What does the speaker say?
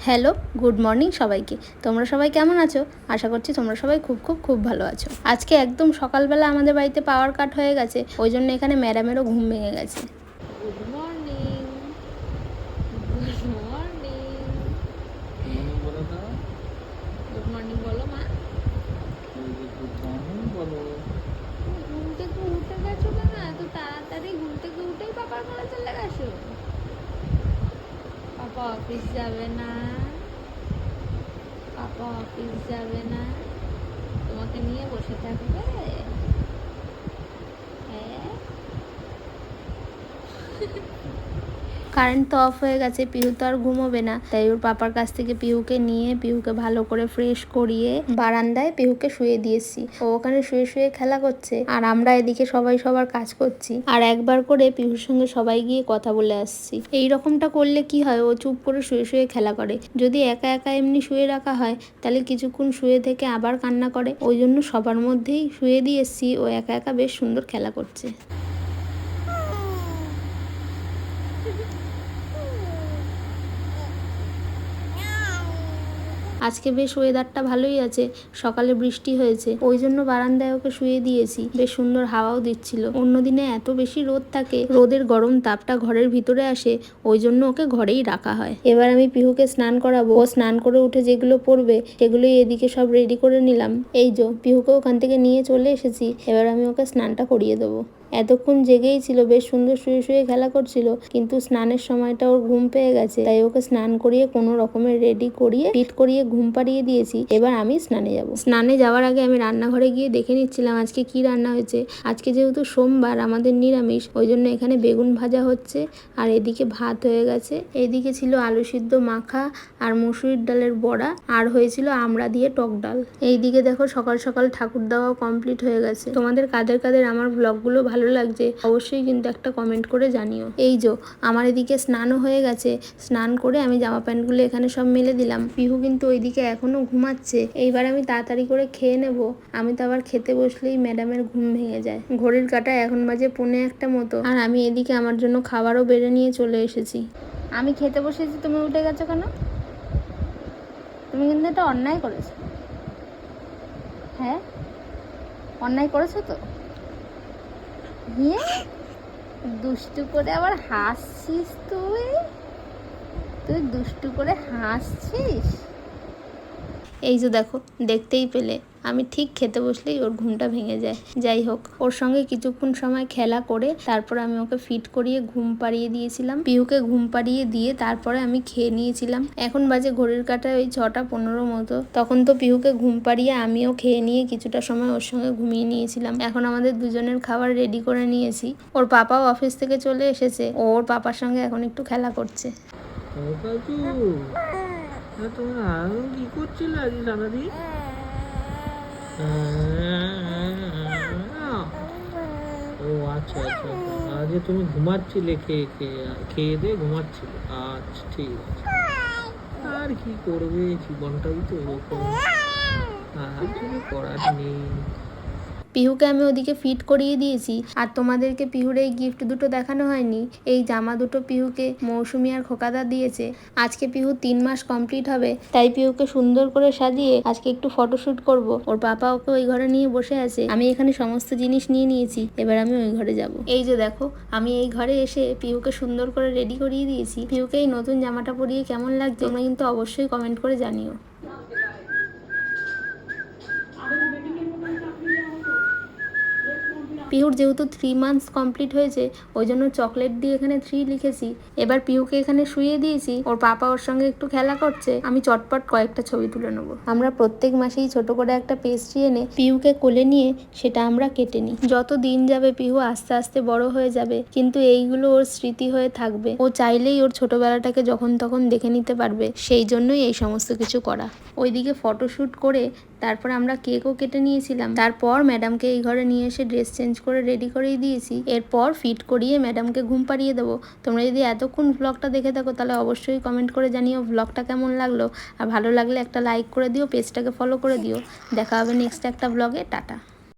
Hello, good morning সবাইকে। তোমরা সবাই কেমন আছো? আশা করছি তোমরা সবাই খুব ভালো আছো। আজকে একদম সকালবেলা আমাদের বাড়িতে পাওয়ার কাট হয়ে গেছে, ওই জন্য এখানে ম্যাডামেরও ঘুম ভেঙে গেছে। Good morning. Good morning. Good morning বলো মা। গুড মর্নিং বলো। ঘুম থেকে উঠে গেছো কেন এত তাড়াতাড়ি? ঘুম থেকে উঠেই পাপার ঘরে চলে গেছো? পাপা অফিস যাবে না? পাপা অফিস যাবে না? তোমাকে নিয়ে বসে থাকবে? হ্যাঁ। কারেন্ট তো অফ হয়ে গেছে, পিহু তো আর ঘুমোবে না, তাই ওর পাপার কাছ থেকে পিহুকে নিয়ে পিহুকে ভালো করে ফ্রেশ করিয়ে বারান্দায় পিহুকে শুয়ে দিয়েছি। ও ওখানে শুয়ে শুয়ে খেলা করছে, আর আমরা এদিকে সবাই সবার কাজ করছি। আর একবার করে পিহুর সঙ্গে সবাই গিয়ে কথা বলে আসছি। এই রকমটা করলে কি হয়, ও চুপ করে শুয়ে শুয়ে খেলা করে। যদি একা একা এমনি শুয়ে রাখা হয় তাহলে কিছুক্ষণ শুয়ে থেকে আবার কান্না করে, ওই জন্য সবার মধ্যেই শুয়ে দিয়ে এসছি। ও একা একা বেশ সুন্দর খেলা করছে। আজকে বেশ ওয়েদারটা ভালোই আছে, সকালে বৃষ্টি হয়েছে, ওই জন্য বারান্দায় ওকে শুয়ে দিয়েছি। বেশ সুন্দর হাওয়াও দিচ্ছিল। অন্যদিনে এত বেশি রোদ থাকে, রোদের গরম তাপটা ঘরের ভিতরে আসে, ওই জন্য ওকে ঘরেই রাখা হয়। এবার আমি পিহুকে স্নান করাবো। ও স্নান করে উঠে যেগুলো পরবে সেগুলোই এদিকে সব রেডি করে নিলাম। এই যে পিহুকে ওখান থেকে নিয়ে চলে এসেছি, এবার আমি ওকে স্নানটা করিয়ে দেবো। এতক্ষণ জেগেই ছিল, বেশ সুন্দর শুয়ে শুয়ে খেলা করছিল, কিন্তু স্নানের সময়টা ওর ঘুম পেয়ে গেছে, তাই ওকে স্নান করিয়ে কোনো রকমের রেডি করিয়ে ফিট করিয়ে ঘুম পাড়িয়ে দিয়েছি। এবার আমি স্নানে যাব। স্নানে যাওয়ার আগে আমি রান্নাঘরে গিয়ে দেখে নিচ্ছিলাম আজকে কি রান্না হয়েছে। আজকে যেহেতু সোমবার, আমাদের নিরামিষ, ওই জন্য এখানে বেগুন ভাজা হচ্ছে, আর এদিকে ভাত হয়ে গেছে। এদিকে ছিল আলু সিদ্ধ মাখা আর মসুরির ডালের বড়া, আর হয়েছিল আমড়া দিয়ে টক ডাল। এইদিকে দেখো সকাল সকাল ঠাকুর দেওয়াও কমপ্লিট হয়ে গেছে। তোমাদের কাদের কাদের আমার ব্লগগুলো ভালো লাগছে অবশ্যই কিন্তু একটা কমেন্ট করে জানিও। এই যে আমার এদিকে স্নানও হয়ে গেছে, স্নান করে আমি জামা প্যান্টগুলো এখানে সব মেলে দিলাম। পিহু কিন্তু ওইদিকে এখনো ঘুমাচ্ছে। এইবার আমি তাড়াতাড়ি করে খেয়ে নেব। আমি তো আবার খেতে বসলেই ম্যাডামের ঘুম ভেঙে যায়। ঘড়ির কাঁটায় এখন বাজে 1:45 মতো, আর আমি এদিকে আমার জন্য খাবারও বেড়ে নিয়ে চলে এসেছি। আমি খেতে বসেছি, তুমি উঠে গেছো কেন? তুমি কিন্তু এটা অন্যায় করেছো। হ্যাঁ, অন্যায় করেছো তো। দুষ্টু করে আবার হাসছিস তুই? তুই দুষ্টু করে হাসছিস? এই যে দেখো, দেখতেই পেলে আমি ঠিক খেতে বসলেই ওর ঘুমটা ভেঙে যায়। যাই হোক, ওর সঙ্গে কিছুক্ষণ সময় খেলা করে তারপর আমি ওকে ফিট করিয়ে ঘুম পাড়িয়ে দিয়েছিলাম। পিহুকে ঘুম পাড়িয়ে দিয়ে তারপরে আমি খেয়ে নিয়েছিলাম। এখন বাজে ঘড়ির কাঁটায় ওই 6:15 মতো। তখন তো পিহুকে ঘুম পাড়িয়ে আমিও খেয়ে নিয়ে কিছুটা সময় ওর সঙ্গে ঘুমিয়ে নিয়েছিলাম। এখন আমাদের দুজনের খাবার রেডি করে নিয়েছি। ওর পাপাও অফিস থেকে চলে এসেছে, ওর পাপার সঙ্গে এখন একটু খেলা করছে। তোমার কি করছিলে আজ সারাদিন? ও আচ্ছা আচ্ছা, আজ তুমি ঘুমাচ্ছিলে, খেয়ে খেয়ে খেয়ে দিয়ে ঘুমাচ্ছিলে। আচ্ছা ঠিক আছে, আর কি করবে, জীবনটাই তো এরকম, আর কিছু করার নেই। পিহুকে আমি ওদিকে ফিট করিয়ে দিয়েছি, আর তোমাদেরকে পিহুর এই গিফট দুটো দেখানো হয়নি। এই জামা দুটো পিহুকে মৌসুমি আর খোকাদা দিয়েছে। আজকে পিহু 3 মাস কমপ্লিট হবে, তাই পিহুকে সুন্দর করে সাজিয়ে আজকে একটু ফটোশুট করব। ওর পাপা ওকে ওই ঘরে নিয়ে বসে আছে, আমি এখানে সমস্ত জিনিস নিয়ে নিয়েছি, এবার আমি ওই ঘরে যাব। এই যে দেখো, আমি এই ঘরে এসে পিহুকে সুন্দর করে রেডি করিয়ে দিয়েছি। পিহুকে এই নতুন জামাটা পরিয়ে কেমন লাগছে তোমরা কিন্তু অবশ্যই কমেন্ট করে জানিও। পিহুর যেহেতু 3 মান্থস কমপ্লিট হয়েছে, ওই জন্য চকলেট দিয়ে এখানে 3 লিখেছি। এবার পিহুকে এখানে শুয়ে দিয়েছি, ওর পাপা ওর সঙ্গে একটু খেলা করছে। আমি চটপট কয়েকটা ছবি তুলে নেবো। আমরা প্রত্যেক মাসেই ছোট করে একটা পেস্ট্রি এনে পিহুকে কোলে নিয়ে সেটা আমরা কেটে নিই। যত দিন যাবে পিহু আস্তে আস্তে বড় হয়ে যাবে, কিন্তু এইগুলো ওর স্মৃতি হয়ে থাকবে। ও চাইলেই ওর ছোটবেলাটাকে যখন তখন দেখে নিতে পারবে, সেই জন্যই এই সমস্ত কিছু করা। ওইদিকে ফটোশুট করে তারপর আমরা কেকও কেটে নিয়েছিলাম। তারপর ম্যাডামকে এই ঘরে নিয়ে এসে ড্রেস চেঞ্জ করে রেডি করেই দিয়েছি। এরপর ফিট করিয়ে ম্যাডামকে ঘুম পাড়িয়ে দেবো। তোমরা যদি এতক্ষণ ব্লগটা দেখে থাকো তাহলে অবশ্যই কমেন্ট করে জানিও ব্লগটা কেমন লাগলো, আর ভালো লাগলে একটা লাইক করে দিও, পেজটাকে ফলো করে দিও। দেখা হবে নেক্সট একটা ব্লগে। টাটা।